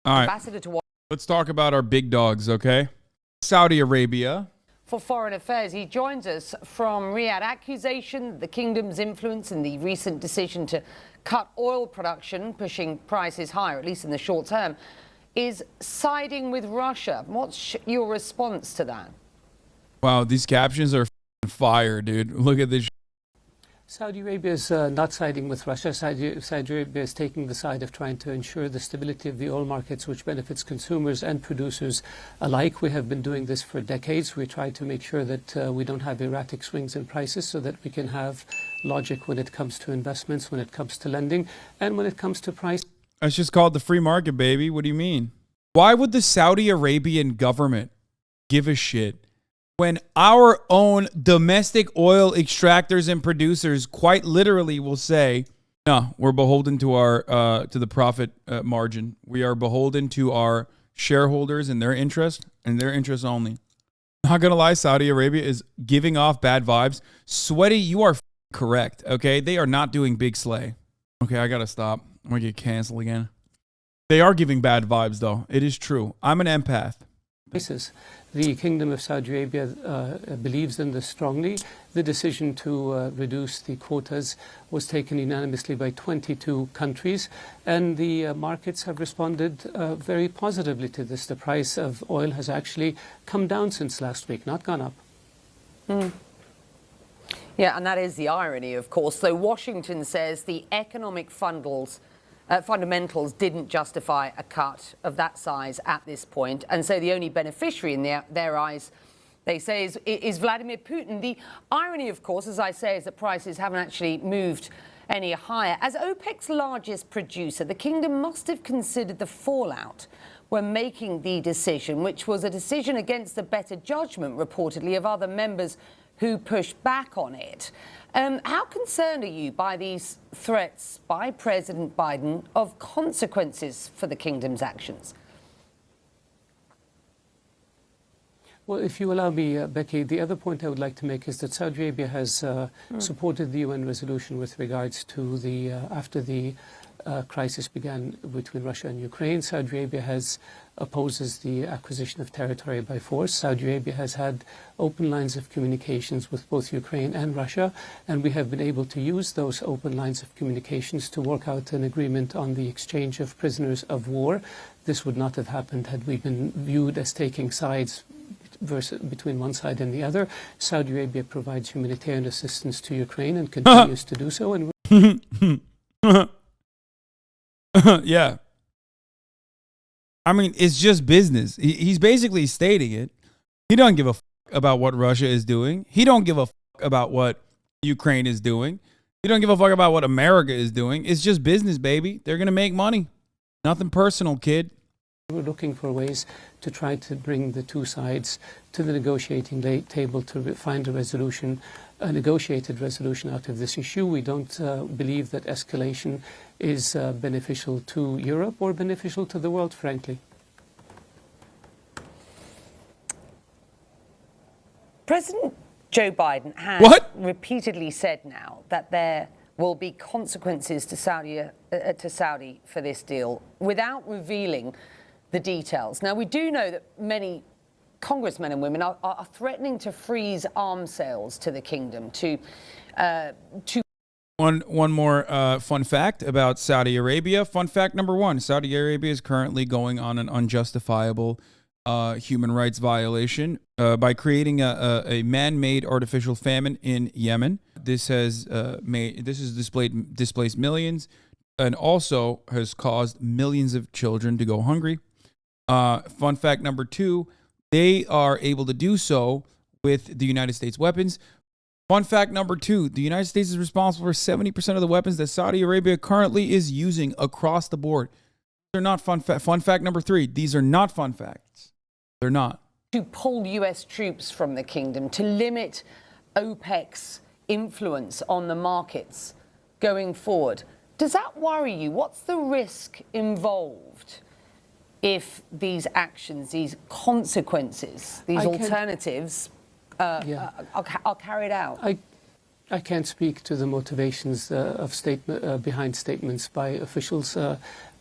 All right. Ambassador to Let's talk about our big dogs, okay? Saudi Arabia. For Foreign Affairs, he joins us from Riyadh. Accusation the kingdom's influence in the recent decision to cut oil production, pushing prices higher, at least in the short term, is siding with Russia. What's your response to that? Wow, these captions are fire, dude. Look at this. Saudi Arabia is not siding with Russia. Saudi Arabia is taking the side of trying to ensure the stability of the oil markets, which benefits consumers and producers alike. We have been doing this for decades. We try to make sure that we don't have erratic swings in prices so that we can have logic when it comes to investments, when it comes to lending, and when it comes to price. That's just called the free market, baby. What do you mean? Why would the Saudi Arabian government give a shit when our own domestic oil extractors and producers quite literally will say, no, we're beholden to our to the profit margin. We are beholden to our shareholders and their interest only. Not gonna lie, Saudi Arabia is giving off bad vibes. Sweaty, you are correct, okay? They are not doing big slay. Okay, I gotta stop. I'm gonna get canceled again. They are giving bad vibes, though. It is true. I'm an empath. The Kingdom of Saudi Arabia believes in this strongly. The decision to reduce the quotas was taken unanimously by 22 countries, and the markets have responded very positively to this. The price of oil has actually come down since last week, not gone up. Yeah, and that is the irony, of course. So Washington says the economic fundamentals didn't justify a cut of that size at this point. And so the only beneficiary in their eyes, they say, is Vladimir Putin. The irony, of course, as I say, is that prices haven't actually moved any higher. As OPEC's largest producer, the kingdom must have considered the fallout when making the decision, which was a decision against the better judgment, reportedly, of other members who pushed back on it. How concerned are you by these threats by President Biden of consequences for the kingdom's actions? Well, if you allow me, Becky, the other point I would like to make is that Saudi Arabia has supported the UN resolution with regards to the, after the crisis began between Russia and Ukraine. Saudi Arabia opposes the acquisition of territory by force. Saudi Arabia has had open lines of communications with both Ukraine and Russia, and we have been able to use those open lines of communications to work out an agreement on the exchange of prisoners of war. This would not have happened had we been viewed as taking sides between one side and the other. Saudi Arabia provides humanitarian assistance to Ukraine and continues to do so. And yeah. I mean, it's just business. He's basically stating it. He don't give a fuck about what Russia is doing. He don't give a fuck about what Ukraine is doing. He don't give a fuck about what America is doing. It's just business, baby. They're going to make money. Nothing personal, kid. We're looking for ways to try to bring the two sides to the negotiating table to find a resolution, a negotiated resolution out of this issue. We don't believe that escalation is beneficial to Europe or beneficial to the world, frankly. President Joe Biden has repeatedly said now that there will be consequences to Saudi for this deal without revealing the details. Now, we do know that many congressmen and women are threatening to freeze arms sales to the kingdom One more fun fact about Saudi Arabia. Fun fact number one, Saudi Arabia is currently going on an unjustifiable human rights violation by creating a man-made artificial famine in Yemen. This has displaced millions and also has caused millions of children to go hungry. Fun fact number two, they are able to do so with the United States weapons. Fun fact number two, the United States is responsible for 70% of the weapons that Saudi Arabia currently is using across the board. They're not fun fact. Fun fact number three, these are not fun facts. They're not. To pull US troops from the kingdom, to limit OPEC's influence on the markets going forward. Does that worry you? What's the risk involved if these actions, these consequences, these alternatives are carried out? I can't speak to the motivations of behind statements by officials.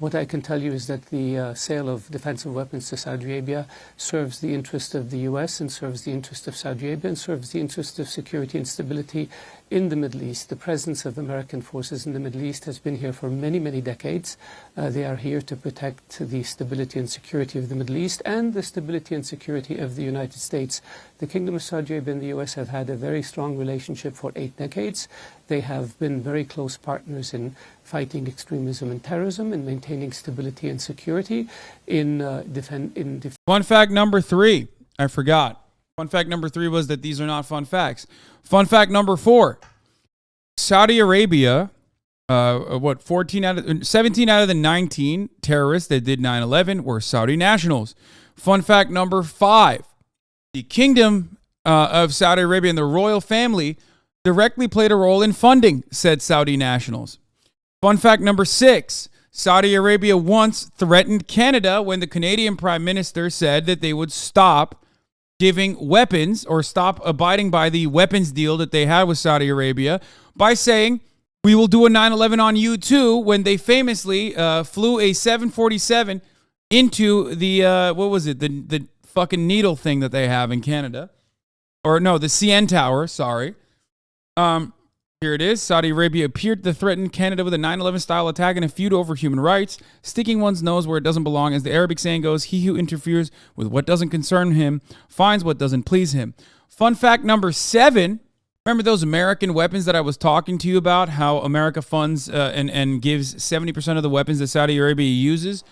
What I can tell you is that the sale of defensive weapons to Saudi Arabia serves the interest of the U.S. and serves the interest of Saudi Arabia and serves the interest of security and stability in the Middle East. The presence of American forces in the Middle East has been here for many, many decades. They are here to protect the stability and security of the Middle East and the stability and security of the United States. The Kingdom of Saudi Arabia and the U.S. have had a very strong relationship for 8 decades. They have been very close partners in fighting extremism and terrorism and maintaining stability and security Fun fact number 3. I forgot. Fun fact number 3 was that these are not fun facts. Fun fact number 4. Saudi Arabia, 17 out of the 19 terrorists that did 9/11 were Saudi nationals. Fun fact number 5. The Kingdom of Saudi Arabia and the royal family directly played a role in funding said Saudi nationals. Fun fact number 6. Saudi Arabia once threatened Canada when the Canadian Prime Minister said that they would stop giving weapons or stop abiding by the weapons deal that they had with Saudi Arabia by saying, we will do a 9/11 on you too, when they famously flew a 747 into the, the fucking needle thing that they have in Canada. Or no, the CN Tower, sorry. Here it is. Saudi Arabia appeared to threaten Canada with a 9/11 style attack in a feud over human rights, sticking one's nose where it doesn't belong. As the Arabic saying goes, he who interferes with what doesn't concern him finds what doesn't please him. Fun fact number 7. Remember those American weapons that I was talking to you about, how America funds and gives 70% of the weapons that Saudi Arabia uses?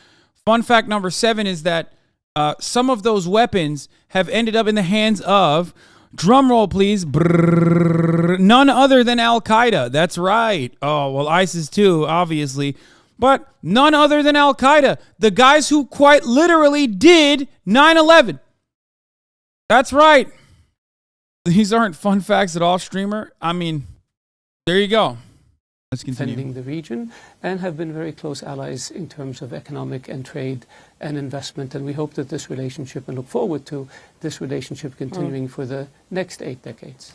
Fun fact number 7 is that some of those weapons have ended up in the hands of, drum roll please, none other than Al-Qaeda. That's right. Oh, well, ISIS too, obviously. But none other than Al-Qaeda. The guys who quite literally did 9/11. That's right. These aren't fun facts at all, streamer. I mean, there you go. Let's continue. Defending the region and have been very close allies in terms of economic and trade and investment. And we hope that this relationship, and look forward to this relationship continuing for the next 8 decades.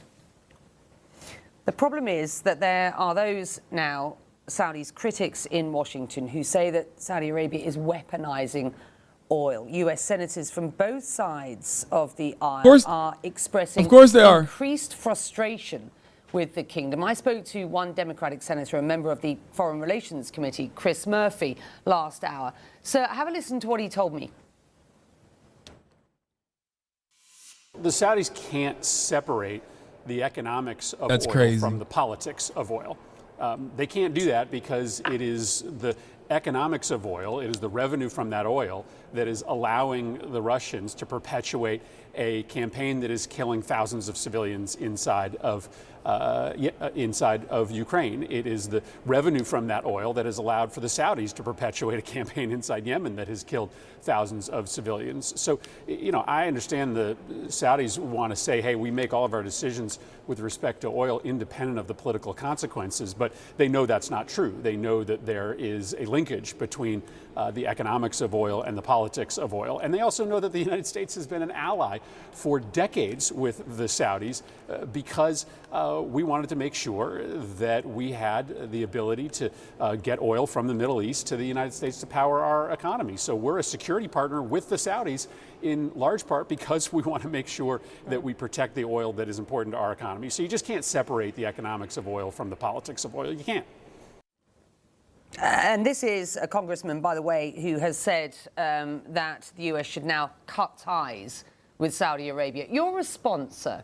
The problem is that there are those now, Saudi's critics in Washington, who say that Saudi Arabia is weaponizing oil. US senators from both sides of the aisle are expressing increased frustration with the kingdom. I spoke to one Democratic senator, a member of the Foreign Relations Committee, Chris Murphy, last hour. So have a listen to what he told me. The Saudis can't separate the economics of oil from the politics of oil. They can't do that because it is the economics of oil, it is the revenue from that oil that is allowing the Russians to perpetuate a campaign that is killing thousands of civilians inside of Ukraine. It is the revenue from that oil that has allowed for the Saudis to perpetuate a campaign inside Yemen that has killed thousands of civilians. So, I understand the Saudis want to say, hey, we make all of our decisions with respect to oil independent of the political consequences, but they know that's not true. They know that there is a linkage between the economics of oil and the politics of oil. And they also know that the United States has been an ally for decades with the Saudis because we wanted to make sure that we had the ability to get oil from the Middle East to the United States to power our economy. So we're a security partner with the Saudis in large part because we want to make sure that we protect the oil that is important to our economy. So you just can't separate the economics of oil from the politics of oil. You can't. And this is a congressman, by the way, who has said that the US should now cut ties with Saudi Arabia. Your response, sir?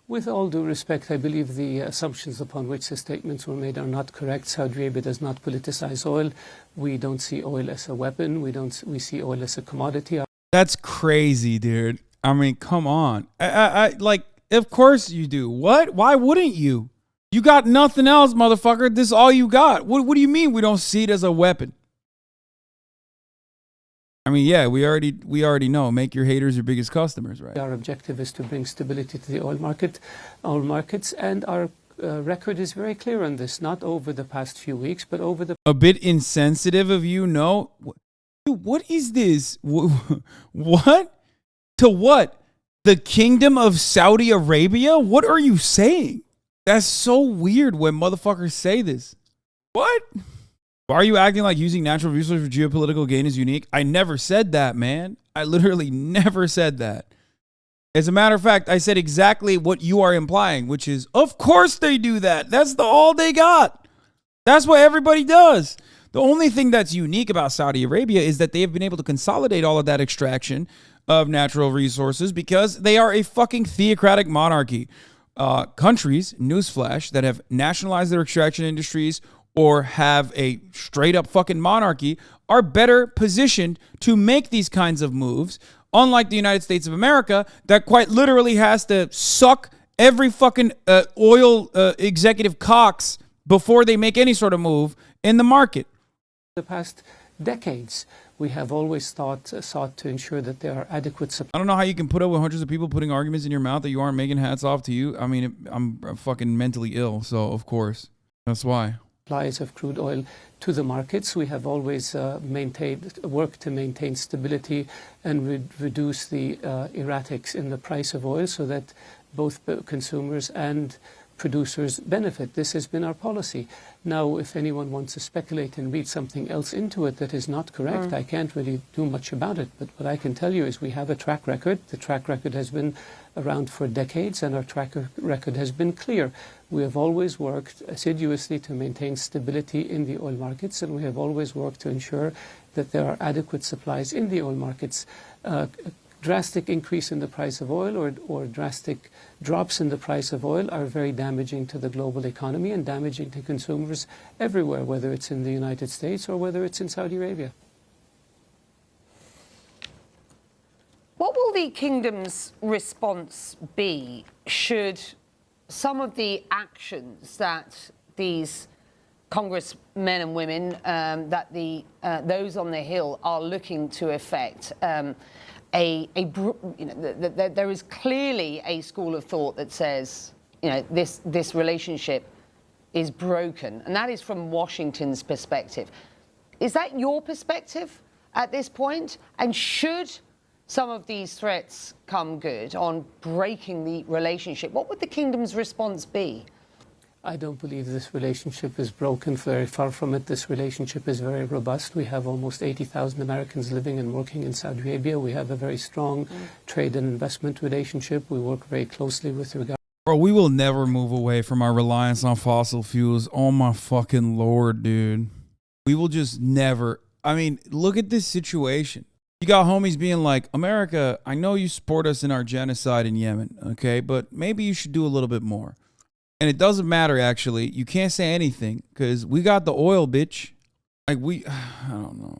With all due respect, I believe the assumptions upon which the statements were made are not correct. Saudi Arabia does not politicize oil. We don't see oil as a weapon. We see oil as a commodity. That's crazy, dude. I mean, come on. Of course you do. What? Why wouldn't you? You got nothing else, motherfucker. This is all you got. What do you mean we don't see it as a weapon? I mean, yeah, we already know. Make your haters your biggest customers, right? Our objective is to bring stability to the oil markets, and our record is very clear on this. Not over the past few weeks, but over the a bit insensitive of you. No, dude, what is this? What to what? The Kingdom of Saudi Arabia? What are you saying? That's so weird when motherfuckers say this. What? Why are you acting like using natural resources for geopolitical gain is unique? I never said that, man. I literally never said that. As a matter of fact, I said exactly what you are implying, which is, of course they do that. That's all they got. That's what everybody does. The only thing that's unique about Saudi Arabia is that they have been able to consolidate all of that extraction of natural resources because they are a fucking theocratic monarchy. Countries, newsflash, that have nationalized their extraction industries or have a straight up fucking monarchy are better positioned to make these kinds of moves, unlike the United States of America that quite literally has to suck every fucking oil executive cocks before they make any sort of move in the market. The past decades, we have always sought to ensure that there are adequate supplies. I don't know how you can put up with hundreds of people putting arguments in your mouth that you aren't making. Hats off to you. I mean, I'm fucking mentally ill, so of course. That's why. Supplies of crude oil to the markets. We have always worked to maintain stability and reduce the erratics in the price of oil so that both consumers and producers benefit. This has been our policy. Now, if anyone wants to speculate and read something else into it that is not correct, I can't really do much about it. But what I can tell you is we have a track record. The track record has been around for decades, and our track record has been clear. We have always worked assiduously to maintain stability in the oil markets, and we have always worked to ensure that there are adequate supplies in the oil markets. Drastic increase in the price of oil or drastic drops in the price of oil are very damaging to the global economy and damaging to consumers everywhere, whether it's in the United States or whether it's in Saudi Arabia. What will the kingdom's response be should some of the actions that these congressmen and women, that those on the Hill are looking to effect, there is clearly a school of thought that says, this relationship is broken, and that is from Washington's perspective. Is that your perspective at this point? And should some of these threats come good on breaking the relationship, what would the kingdom's response be? I don't believe this relationship is broken. Very far from it. This relationship is very robust. We have almost 80,000 Americans living and working in Saudi Arabia. We have a very strong trade and investment relationship. We work very closely with regard. Bro, we will never move away from our reliance on fossil fuels. Oh my fucking Lord, dude. We will just never. I mean, look at this situation. You got homies being like, America, I know you support us in our genocide in Yemen, okay? But maybe you should do a little bit more. And it doesn't matter, actually. You can't say anything because we got the oil, bitch. Like, I don't know.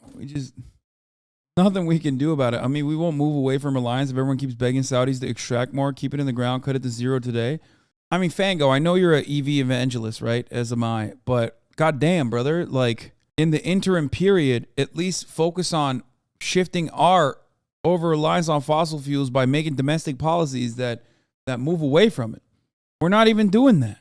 Nothing we can do about it. I mean, we won't move away from reliance if everyone keeps begging Saudis to extract more, keep it in the ground, cut it to zero today. I mean, Fango, I know you're an EV evangelist, right? As am I. But goddamn, brother, like, in the interim period, at least focus on shifting our over-reliance on fossil fuels by making domestic policies that move away from it. We're not even doing that.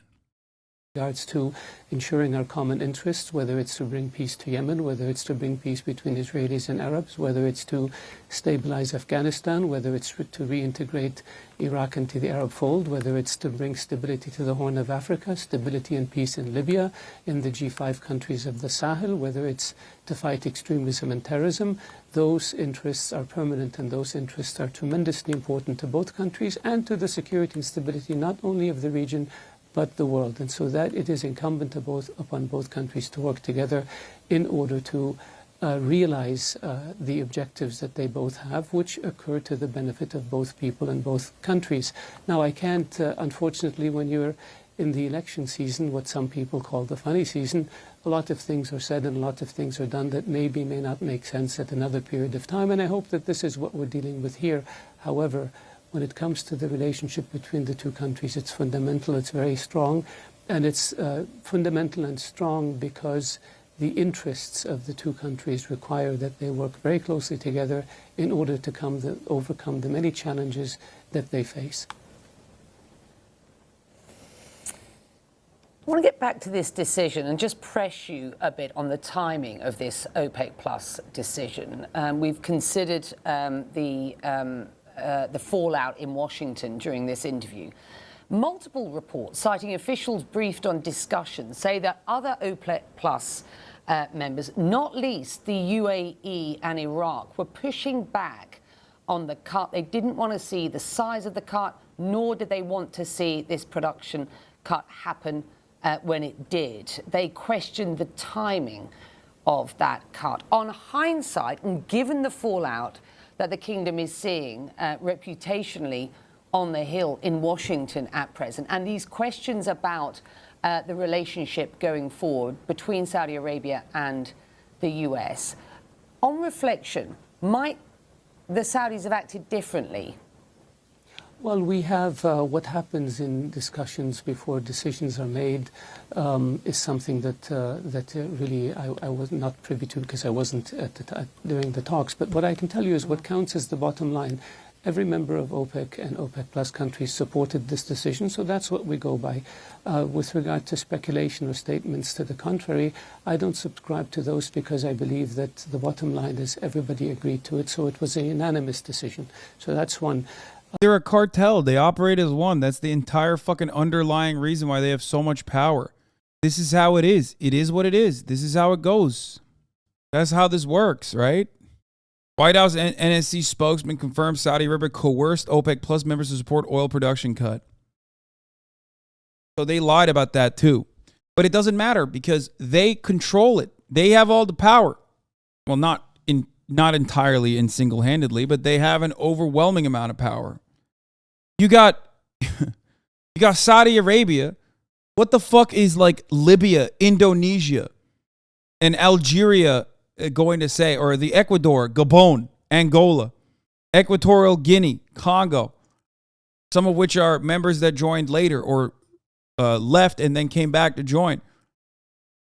Regards to ensuring our common interests, whether it's to bring peace to Yemen, whether it's to bring peace between Israelis and Arabs, whether it's to stabilize Afghanistan, whether it's to reintegrate Iraq into the Arab fold, whether it's to bring stability to the Horn of Africa, stability and peace in Libya, in the G5 countries of the Sahel, whether it's to fight extremism and terrorism. Those interests are permanent, and those interests are tremendously important to both countries and to the security and stability not only of the region but the world. And so that it is incumbent upon both countries to work together in order to realize the objectives that they both have, which occur to the benefit of both people and both countries. Now, I can't, unfortunately, when you're in the election season, what some people call the funny season, a lot of things are said and a lot of things are done that may not make sense at another period of time. And I hope that this is what we're dealing with here. However, when it comes to the relationship between the two countries, it's fundamental, it's very strong, and it's fundamental and strong because the interests of the two countries require that they work very closely together in order to overcome the many challenges that they face. I want to get back to this decision and just press you a bit on the timing of this OPEC Plus decision. We've considered the fallout in Washington during this interview. Multiple reports citing officials briefed on discussions say that other OPEC Plus members, not least the UAE and Iraq, were pushing back on the cut. They didn't want to see the size of the cut, nor did they want to see this production cut happen when it did. They questioned the timing of that cut. On hindsight, and given the fallout that the kingdom is seeing reputationally on the Hill in Washington at present, and these questions about the relationship going forward between Saudi Arabia and the US, on reflection, might the Saudis have acted differently? Well, we have what happens in discussions before decisions are made is something that really I was not privy to because I wasn't during the talks. But what I can tell you is what counts is the bottom line. Every member of OPEC and OPEC Plus countries supported this decision, so that's what we go by. With regard to speculation or statements to the contrary, I don't subscribe to those because I believe that the bottom line is everybody agreed to it, so it was a unanimous decision. So that's one. They're a cartel. They operate as one. That's the entire fucking underlying reason why they have so much power. This is how it is. It is what it is. This is how it goes. That's how this works, right? White House NSC spokesman confirmed Saudi Arabia coerced OPEC Plus members to support oil production cut. So they lied about that too. But it doesn't matter because they control it. They have all the power. Well, not entirely and single-handedly, but they have an overwhelming amount of power. You got Saudi Arabia. What the fuck is like Libya, Indonesia, and Algeria going to say, or the Ecuador, Gabon, Angola, Equatorial Guinea, Congo, some of which are members that joined later or left and then came back to join.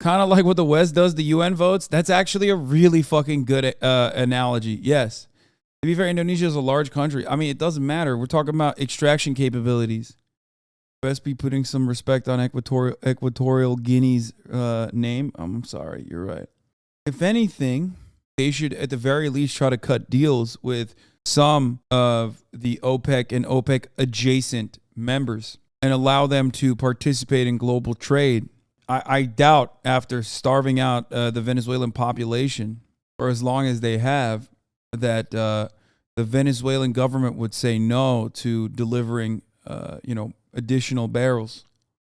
Kind of like what the West does, the UN votes. That's actually a really fucking good analogy. Yes. To be fair, Indonesia is a large country. I mean, it doesn't matter. We're talking about extraction capabilities. Best be putting some respect on Equatorial Guinea's name. I'm sorry, you're right. If anything, they should at the very least try to cut deals with some of the OPEC and OPEC adjacent members and allow them to participate in global trade. I doubt after starving out the Venezuelan population for as long as they have that the Venezuelan government would say no to delivering, additional barrels.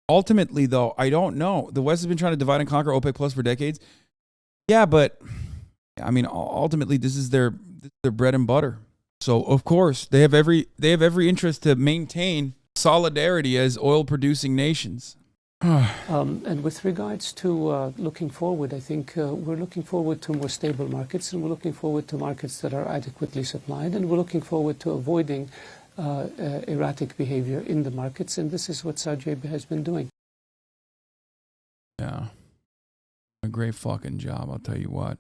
Ultimately, though, I don't know. The West has been trying to divide and conquer OPEC Plus for decades. Yeah, but I mean, ultimately, this is their bread and butter. So, of course, they have every interest to maintain solidarity as oil-producing nations. And with regards to looking forward, I think we're looking forward to more stable markets, and we're looking forward to markets that are adequately supplied, and we're looking forward to avoiding erratic behavior in the markets, and this is what Saudi Arabia has been doing. Yeah. A great fucking job, I'll tell you what.